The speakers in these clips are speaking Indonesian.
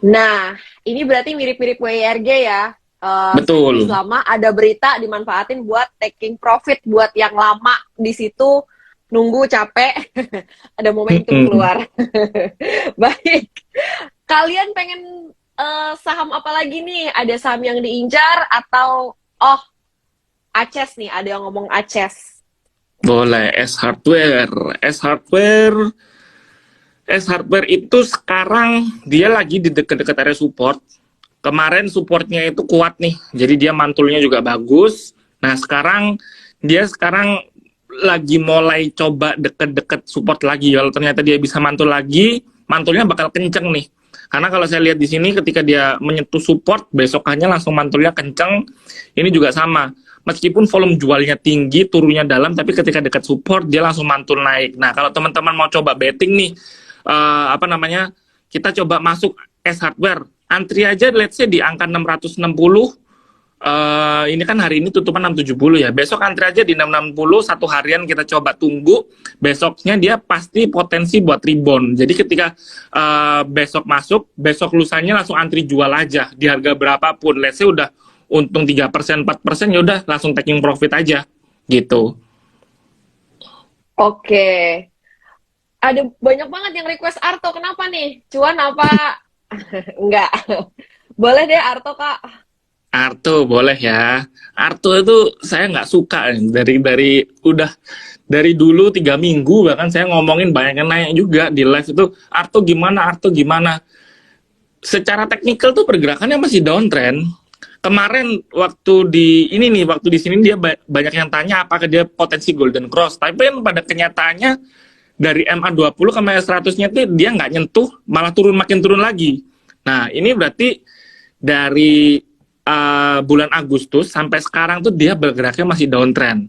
Nah, ini berarti mirip-mirip WIRG ya. Habis Betul. lama ada berita dimanfaatin buat taking profit buat yang lama di situ nunggu capek, ada momentum Mm-mm. keluar. Baik, kalian pengen saham apa lagi nih? Ada saham yang diincar atau oh Aces nih? Ada yang ngomong Aces. Boleh. S Hardware itu sekarang dia lagi di dekat-dekat area support. Kemarin supportnya itu kuat nih, jadi dia mantulnya juga bagus. Nah sekarang lagi mulai coba deket-deket support lagi. Kalau ternyata dia bisa mantul lagi, mantulnya bakal kenceng nih. Karena kalau saya lihat di sini, ketika dia menyentuh support, besokannya langsung mantulnya kenceng. Ini juga sama. Meskipun volume jualnya tinggi, turunnya dalam, tapi ketika dekat support dia langsung mantul naik. Nah kalau teman-teman mau coba betting nih, apa namanya? Kita coba masuk S Hardware. Antri aja let's say di angka 660. Ini kan hari ini tutupan 670 ya. Besok antri aja di 660, satu harian kita coba tunggu. Besoknya dia pasti potensi buat rebound. Jadi ketika besok masuk, besok lusanya langsung antri jual aja di harga berapapun. Let's say udah untung 3%, 4%, ya udah langsung taking profit aja gitu. Oke, ada banyak banget yang request Arto. Kenapa nih? Cuan apa? Enggak. Boleh deh Arto, Kak. Arto boleh ya. Arto itu saya nggak suka dari udah dari dulu 3 minggu bahkan saya ngomongin banyak yang nanya juga di live itu Arto gimana, Arto gimana. Secara teknikal tuh pergerakannya masih downtrend. Kemarin waktu di ini nih, waktu di sini dia banyak yang tanya apakah dia potensi golden cross. Tapi kan pada kenyataannya dari MA20 ke MA100-nya tuh dia nggak nyentuh, malah turun makin turun lagi. Nah, ini berarti dari bulan Agustus sampai sekarang tuh dia bergeraknya masih downtrend.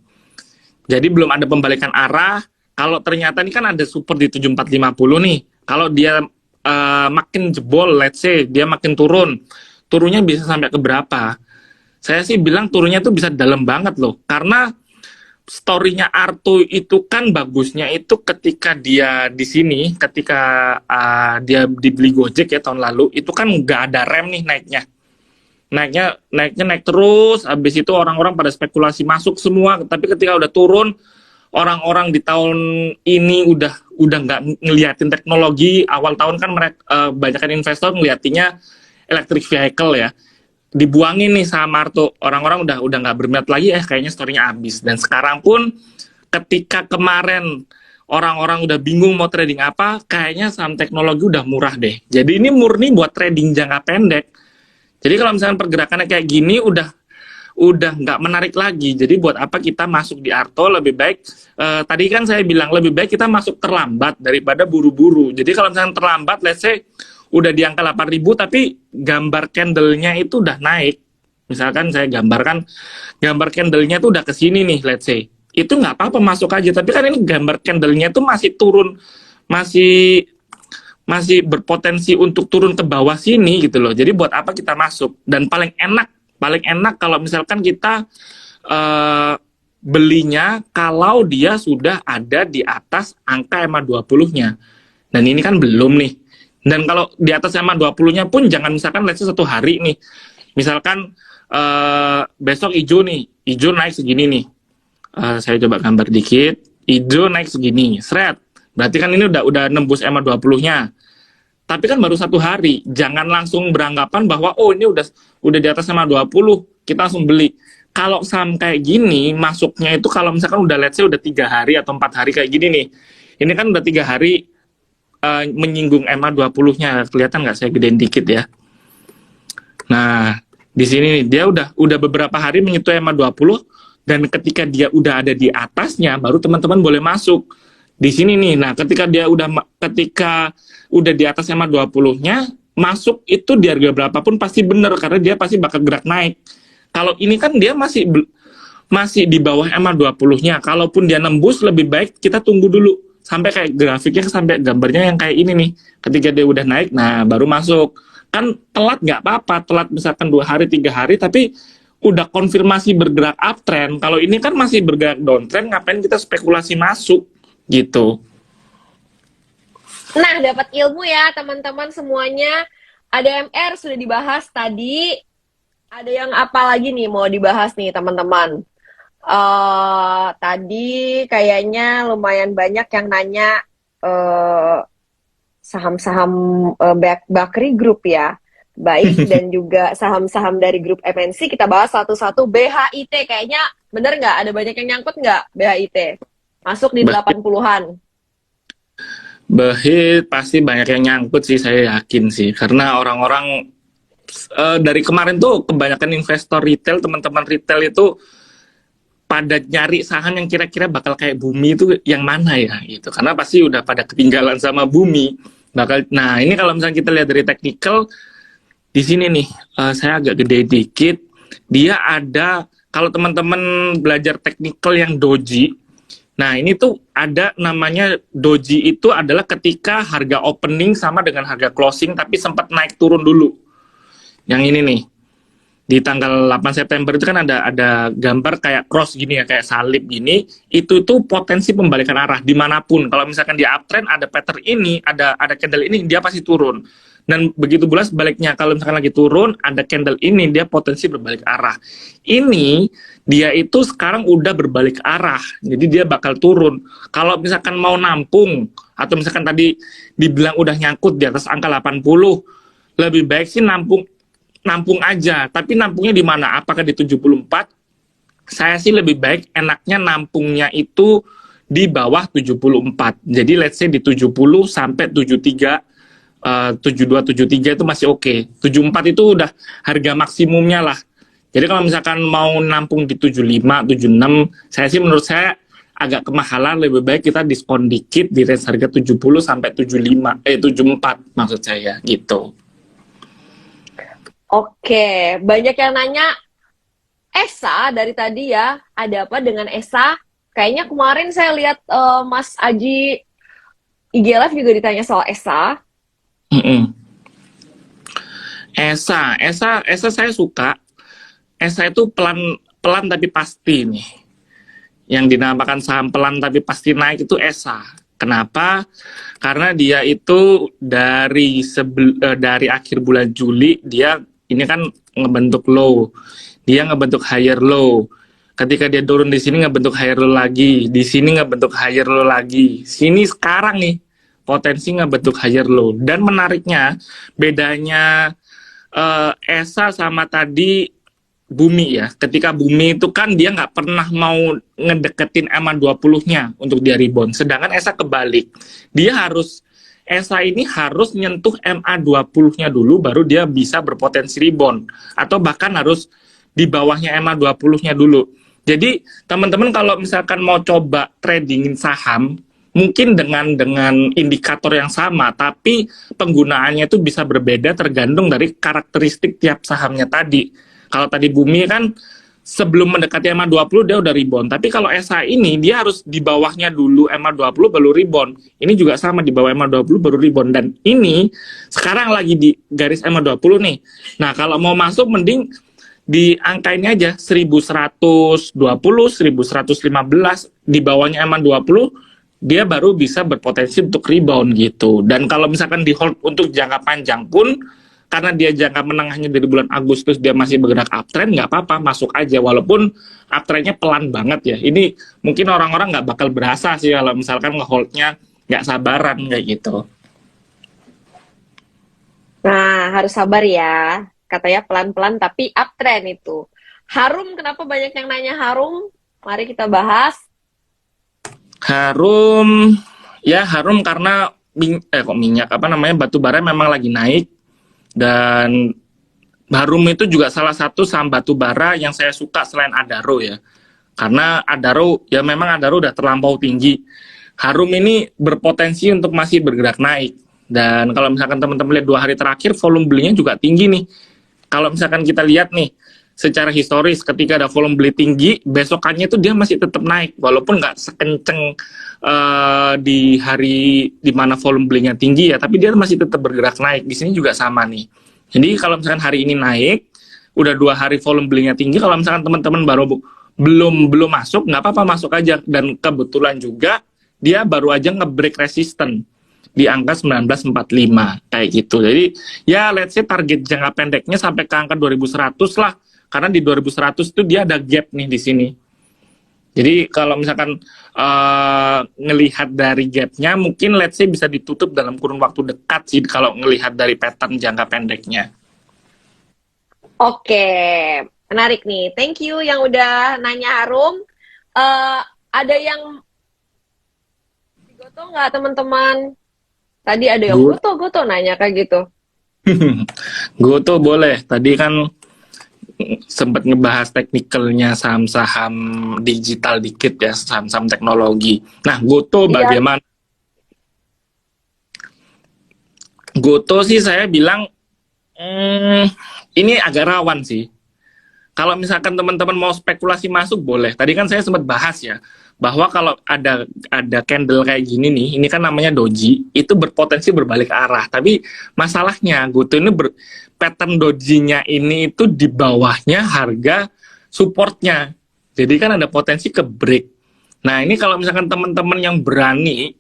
Jadi belum ada pembalikan arah. Kalau ternyata ini kan ada support di 7450 nih. Kalau dia makin jebol, let's say dia makin turun, turunnya bisa sampai ke berapa? Saya sih bilang turunnya tuh bisa dalam banget loh. Karena story-nya Arto itu kan bagusnya itu ketika dia di sini, ketika dia dibeli Gojek ya tahun lalu, itu kan nggak ada rem nih naiknya. Naik terus, habis itu orang-orang pada spekulasi masuk semua, tapi ketika udah turun, orang-orang di tahun ini udah nggak ngeliatin teknologi. Awal tahun kan mereka banyakkan investor ngeliatinnya electric vehicle ya, dibuangin nih sama Marto, orang-orang udah nggak berminat lagi, kayaknya storynya habis. Dan sekarang pun ketika kemarin orang-orang udah bingung mau trading apa, kayaknya saham teknologi udah murah deh. Jadi ini murni buat trading jangka pendek. Jadi kalau misalnya pergerakannya kayak gini udah nggak menarik lagi. Jadi buat apa kita masuk di Arto? Lebih baik tadi kan saya bilang lebih baik kita masuk terlambat daripada buru-buru. Jadi kalau misalnya terlambat, let's say udah di angka 8.000 tapi gambar candle-nya itu udah naik. Misalkan saya gambarkan gambar candle-nya itu udah ke sini nih, let's say. Itu nggak apa-apa masuk aja. Tapi kan ini gambar candle-nya itu masih turun, masih masih berpotensi untuk turun ke bawah sini gitu loh. Jadi buat apa kita masuk? Dan paling enak kalau misalkan kita uh, belinya kalau dia sudah ada di atas angka EMA 20-nya. Dan ini kan belum nih. Dan kalau di atas EMA 20-nya pun jangan misalkan let's say 1 hari nih. Misalkan besok hijau nih, hijau naik segini nih. Saya coba gambar dikit. Hijau naik segini, seret. Berarti kan ini udah nembus EMA 20-nya. Tapi kan baru 1 hari, jangan langsung beranggapan bahwa oh ini udah di atas EMA 20, kita langsung beli. Kalau saham kayak gini masuknya itu kalau misalkan udah let's say udah 3 hari atau 4 hari kayak gini nih. Ini kan udah 3 hari menyinggung EMA 20-nya. Kelihatan nggak saya gedein dikit ya. Nah, di sini nih, dia udah beberapa hari menyentuh EMA 20 dan ketika dia udah ada di atasnya baru teman-teman boleh masuk. Di sini nih. Nah, ketika udah di atas EMA 20-nya, masuk itu di harga berapapun pasti benar karena dia pasti bakal gerak naik. Kalau ini kan dia masih di bawah EMA 20-nya. Kalaupun dia nembus lebih baik kita tunggu dulu sampai kayak grafiknya sampai gambarnya yang kayak ini nih. Ketika dia udah naik, nah baru masuk. Kan telat nggak apa-apa, telat misalkan 2 hari, 3 hari, tapi udah konfirmasi bergerak uptrend. Kalau ini kan masih bergerak downtrend, ngapain kita spekulasi masuk gitu. Nah, dapat ilmu ya teman-teman semuanya. ADMR sudah dibahas tadi. Ada yang apa lagi nih mau dibahas nih teman-teman? Tadi kayaknya lumayan banyak yang nanya eh, saham-saham Bakri Group ya. Baik, dan juga saham-saham dari grup MNC kita bahas satu-satu. BHIT kayaknya bener nggak? Ada banyak yang nyangkut nggak BHIT? Masuk di 80-an. Bahit pasti banyak yang nyangkut sih, saya yakin sih, karena orang-orang dari kemarin tuh kebanyakan investor retail, teman-teman retail itu pada nyari saham yang kira-kira bakal kayak Bumi itu yang mana ya gitu, karena pasti udah pada ketinggalan sama Bumi bakal. Nah ini kalau misalnya kita lihat dari technical di sini nih, saya agak gede dikit, dia ada, kalau teman-teman belajar technical yang doji. Nah, ini tuh ada namanya doji, itu adalah ketika harga opening sama dengan harga closing tapi sempat naik turun dulu. Yang ini nih. Di tanggal 8 September itu kan ada gambar kayak cross gini ya, kayak salib gini. Itu tuh potensi pembalikan arah dimanapun. Kalau misalkan dia uptrend, ada pattern ini, ada candle ini, dia pasti turun. Dan begitu pula sebaliknya, kalau misalkan lagi turun, ada candle ini, dia potensi berbalik arah. Ini, dia itu sekarang udah berbalik arah, jadi dia bakal turun. Kalau misalkan mau nampung, atau misalkan tadi dibilang udah nyangkut di atas angka 80, lebih baik sih nampung aja. Tapi nampungnya di mana? Apakah di 74? Saya sih lebih baik enaknya nampungnya itu di bawah 74. Jadi let's say di 70 sampai 73, 72, 73 itu masih oke. 74 itu udah harga maksimumnya lah. Jadi kalau misalkan mau nampung di 75, 76, saya sih menurut saya agak kemahalan, lebih baik kita diskon dikit di range harga 70 sampai 74 maksud saya gitu. Oke, banyak yang nanya ESA dari tadi ya. Ada apa dengan ESA? Kayaknya kemarin saya lihat Mas Aji IG Live juga ditanya soal ESA. ESA saya suka. ESA itu pelan tapi pasti nih. Yang dinamakan saham pelan tapi pasti naik itu ESA. Kenapa? Karena dia itu dari akhir bulan Juli dia ini kan ngebentuk low. Dia ngebentuk higher low. Ketika dia turun di sini ngebentuk higher low lagi, di sini ngebentuk higher low lagi. Sini sekarang nih potensi ngebentuk higher low. Dan menariknya bedanya ESA sama tadi Bumi ya. Ketika Bumi itu kan dia nggak pernah mau ngedeketin MA20-nya untuk dia rebound. Sedangkan ESA kebalik. ESA ini harus nyentuh MA20-nya dulu baru dia bisa berpotensi rebound. Atau bahkan harus di bawahnya MA20-nya dulu. Jadi teman-teman kalau misalkan mau coba tradingin saham, mungkin dengan indikator yang sama, tapi penggunaannya itu bisa berbeda tergantung dari karakteristik tiap sahamnya tadi. Kalau tadi Bumi kan sebelum mendekati MA20 dia udah rebound, tapi kalau ESA ini dia harus di bawahnya dulu MA20 baru rebound. Ini juga sama, di bawah MA20 baru rebound, dan ini sekarang lagi di garis MA20 nih. Nah kalau mau masuk mending di angka ini aja, 1120, 1115, di bawahnya MA20 dia baru bisa berpotensi untuk rebound gitu. Dan kalau misalkan di hold untuk jangka panjang pun, karena dia jangka menengahnya dari bulan Agustus dia masih bergerak uptrend, nggak apa-apa, masuk aja. Walaupun uptrendnya pelan banget ya. Ini mungkin orang-orang nggak bakal berasa sih kalau misalkan ngeholdnya nggak sabaran kayak gitu. Nah, harus sabar ya. Katanya pelan-pelan tapi uptrend itu. Harum, kenapa banyak yang nanya Harum? Mari kita bahas. Harum karena minyak batu bara memang lagi naik, dan Harum itu juga salah satu saham batu bara yang saya suka selain Adaro ya, karena Adaro udah terlampau tinggi. Harum ini berpotensi untuk masih bergerak naik, dan kalau misalkan teman-teman lihat 2 hari terakhir volume belinya juga tinggi nih. Kalau misalkan kita lihat nih secara historis, ketika ada volume beli tinggi, besokannya itu dia masih tetap naik, walaupun nggak sekenceng di hari di mana volume belinya tinggi ya, tapi dia masih tetap bergerak naik. Di sini juga sama nih. Jadi kalau misalkan hari ini naik, udah 2 hari volume belinya tinggi, kalau misalkan teman-teman baru belum masuk, nggak apa-apa, masuk aja. Dan kebetulan juga dia baru aja nge-break resisten. di angka 1945 kayak gitu. Jadi ya let's say target jangka pendeknya sampai ke angka 2100 lah. Karena di 2100 itu dia ada gap nih di sini. Jadi kalau misalkan ngelihat dari gapnya, mungkin let's say bisa ditutup dalam kurun waktu dekat sih kalau ngelihat dari pattern jangka pendeknya. Oke, menarik nih. Thank you yang udah nanya Harum. Ada yang Goto nggak teman-teman? Tadi ada yang Good. Goto nanya kayak gitu. Gue tuh boleh. Tadi kan sempat ngebahas teknikalnya saham-saham digital dikit ya, saham-saham teknologi. Nah, Goto Iya. bagaimana? Goto sih saya bilang ini agak rawan sih. Kalau misalkan teman-teman mau spekulasi masuk boleh. Tadi kan saya sempat bahas ya bahwa kalau ada candle kayak gini nih, ini kan namanya doji, itu berpotensi berbalik arah. Tapi masalahnya Goto ini pattern dojinya ini itu di bawahnya harga supportnya. Jadi kan ada potensi ke break. Nah, ini kalau misalkan teman-teman yang berani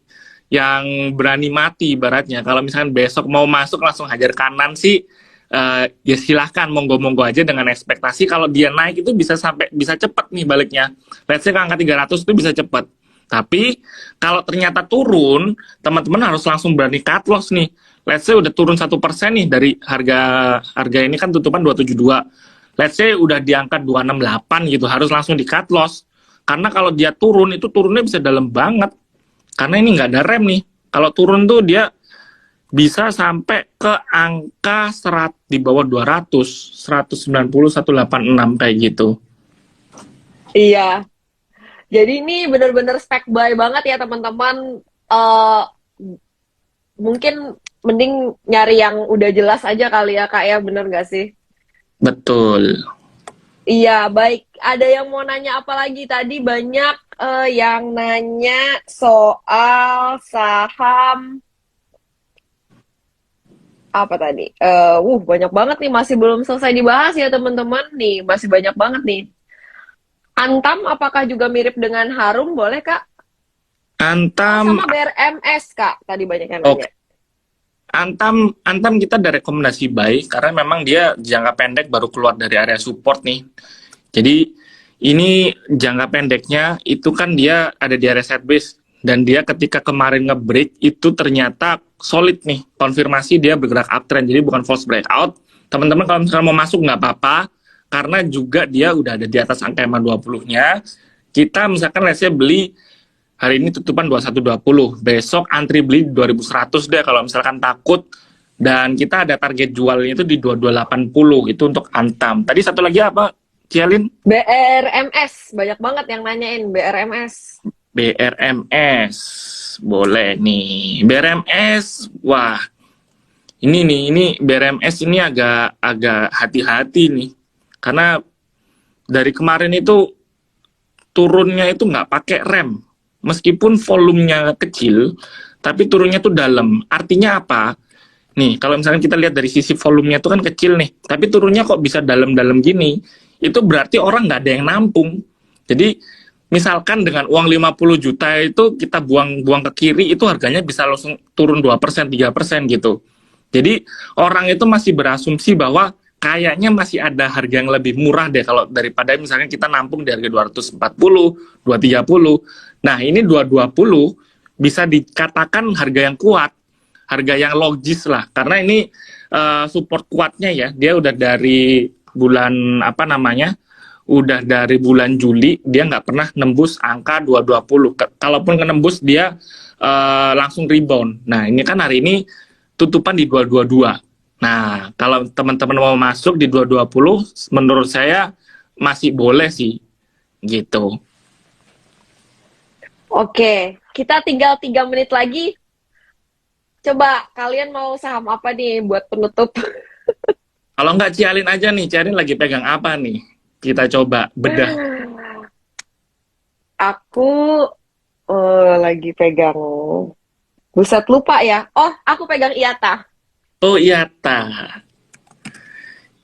mati ibaratnya, kalau misalkan besok mau masuk langsung hajar kanan sih, ya silahkan monggo-monggo aja dengan ekspektasi kalau dia naik itu bisa cepat nih baliknya. Let's say ke angka 300 itu bisa cepat. Tapi kalau ternyata turun, teman-teman harus langsung berani cut loss nih. Let's say udah turun 1% nih dari harga ini kan tutupan 272. Let's say udah di angka 268 gitu, harus langsung di cut loss. Karena kalau dia turun itu turunnya bisa dalam banget. Karena ini nggak ada rem nih. Kalau turun tuh dia bisa sampai ke angka di bawah 200, 190, 186 kayak gitu. Iya. Jadi ini bener-bener spek buy banget ya teman-teman. Mungkin mending nyari yang udah jelas aja kali ya Kak ya, bener gak sih? Betul. Iya, baik. Ada yang mau nanya apa lagi? Tadi banyak yang nanya soal saham apa tadi? Banyak banget nih, masih belum selesai dibahas ya teman-teman nih, masih banyak banget nih. Antam apakah juga mirip dengan Harum? Boleh Kak? Antam, Sama BRMS Kak, tadi banyak yang oke. nanya. Antam kita ada rekomendasi buy karena memang dia jangka pendek baru keluar dari area support nih. Jadi ini jangka pendeknya itu kan dia ada di area set base dan dia ketika kemarin nge-break itu ternyata solid nih, konfirmasi dia bergerak uptrend, jadi bukan false breakout. Teman-teman kalau misalnya mau masuk nggak apa-apa karena juga dia udah ada di atas angka EMA 20-nya. Kita misalkan let's say beli hari ini tutupan 2120, besok antri beli 2100 deh kalau misalkan takut, dan kita ada target jualnya itu di 2280 itu untuk Antam. Tadi satu lagi apa, Cialin? BRMS, banyak banget yang nanyain BRMS. BRMS, boleh nih. BRMS, wah, ini BRMS ini agak hati-hati nih, karena dari kemarin itu turunnya itu nggak pakai rem. Meskipun volumenya kecil, tapi turunnya tuh dalam. Artinya apa? Nih, kalau misalnya kita lihat dari sisi volumenya tuh kan kecil nih, tapi turunnya kok bisa dalam-dalam gini, itu berarti orang nggak ada yang nampung. Jadi, misalkan dengan uang 50 juta itu kita buang ke kiri, itu harganya bisa langsung turun 2%, 3% gitu. Jadi, orang itu masih berasumsi bahwa kayaknya masih ada harga yang lebih murah deh kalau daripada misalnya kita nampung di harga 240, 230. Nah, ini 220 bisa dikatakan harga yang kuat, harga yang logis lah. Karena ini support kuatnya ya, dia udah dari bulan udah dari bulan Juli dia nggak pernah nembus angka 220. Kalaupun nembus dia langsung rebound. Nah, ini kan hari ini tutupan di 222. Nah, kalau teman-teman mau masuk di 220, menurut saya masih boleh sih, gitu. Oke, kita tinggal 3 menit lagi. Coba kalian mau saham apa nih buat penutup? Kalau nggak Cialin aja nih, Cialin lagi pegang apa nih? Kita coba bedah. Aku lagi pegang. Buset lupa ya. Oh, aku pegang IATA. Oh, Yata.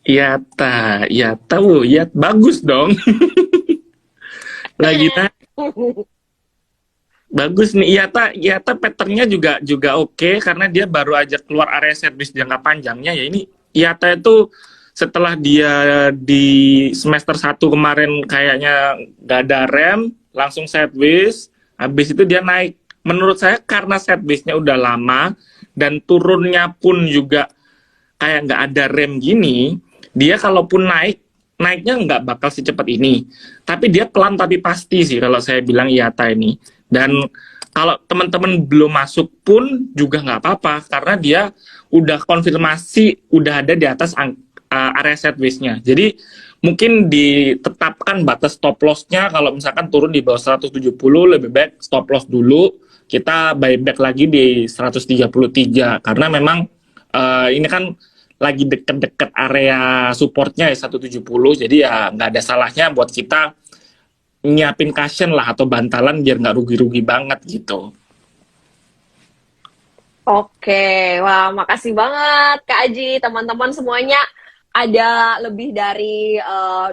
Yata. Oh, bagus dong. Lagi naik. Bagus nih, IATA patternnya juga juga oke karena dia baru aja keluar area service jangka panjangnya ya. Ini IATA itu setelah dia di semester 1 kemarin kayaknya gak ada rem, langsung sideways, habis itu dia naik. Menurut saya karena sideways-nya udah lama dan turunnya pun juga kayak nggak ada rem gini, dia kalaupun naiknya nggak bakal secepat ini. Tapi dia pelan tapi pasti sih kalau saya bilang IATA ini. Dan kalau teman-teman belum masuk pun juga nggak apa-apa karena dia udah konfirmasi udah ada di atas area sideways-nya. Jadi mungkin ditetapkan batas stop loss-nya kalau misalkan turun di bawah 170 lebih baik stop loss dulu. Kita buyback lagi di 133 karena memang ini kan lagi deket-deket area supportnya ya 170, jadi ya nggak ada salahnya buat kita nyiapin cushion lah atau bantalan biar nggak rugi-rugi banget gitu. Oke, wah makasih banget Kak Aji, teman-teman semuanya. Ada lebih dari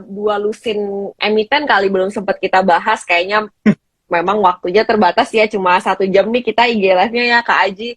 dua lusin emiten kali belum sempat kita bahas. Kayaknya memang waktunya terbatas ya, cuma 1 jam nih kita IG live-nya ya Kak Aji.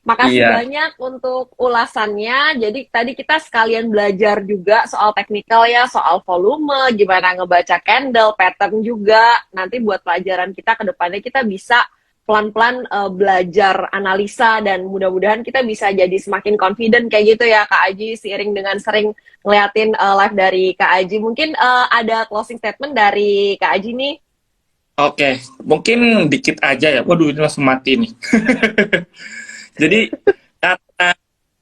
Makasih Iya. banyak untuk ulasannya. Jadi tadi kita sekalian belajar juga soal teknikal ya, soal volume, gimana ngebaca candle, pattern juga. Nanti buat pelajaran kita ke depannya kita bisa pelan-pelan belajar analisa dan mudah-mudahan kita bisa jadi semakin confident kayak gitu ya Kak Aji seiring dengan sering ngeliatin live dari Kak Aji. Mungkin ada closing statement dari Kak Aji nih. Oke, mungkin dikit aja ya. Waduh, ini langsung mati nih. Jadi karena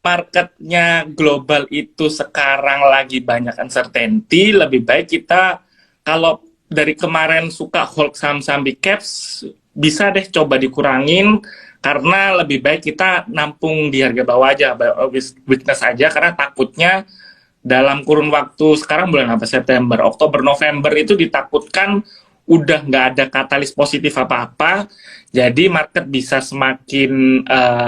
marketnya global itu sekarang lagi banyak uncertainty, lebih baik kita kalau dari kemarin suka hold saham-saham big caps, bisa deh coba dikurangin karena lebih baik kita nampung di harga bawah aja, weakness aja karena takutnya dalam kurun waktu sekarang bulan apa September, Oktober, November itu ditakutkan udah nggak ada katalis positif apa-apa, jadi market bisa semakin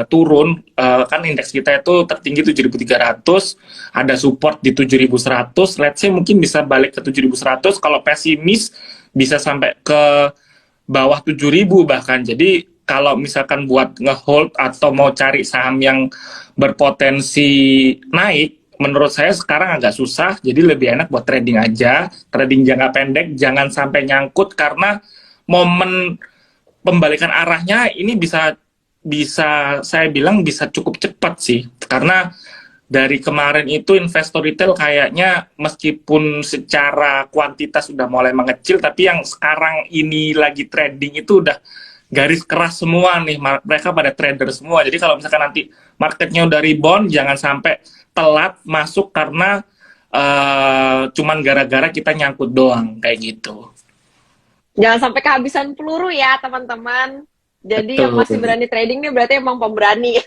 turun. Kan indeks kita itu tertinggi 7.300, ada support di 7.100, let's say mungkin bisa balik ke 7.100, kalau pesimis bisa sampai ke bawah 7.000 bahkan. Jadi kalau misalkan buat ngehold atau mau cari saham yang berpotensi naik, menurut saya sekarang agak susah, jadi lebih enak buat trading aja, trading jangka pendek, jangan sampai nyangkut karena momen pembalikan arahnya ini bisa bisa saya bilang bisa cukup cepat sih, karena dari kemarin itu investor retail kayaknya meskipun secara kuantitas sudah mulai mengecil, tapi yang sekarang ini lagi trading itu udah garis keras semua nih, mereka pada trader semua. Jadi kalau misalkan nanti marketnya udah rebound, jangan sampai telat masuk karena cuman gara-gara kita nyangkut doang kayak gitu. Jangan sampai kehabisan peluru ya teman-teman. Jadi yang masih Betul. berani trading nih berarti emang pemberani.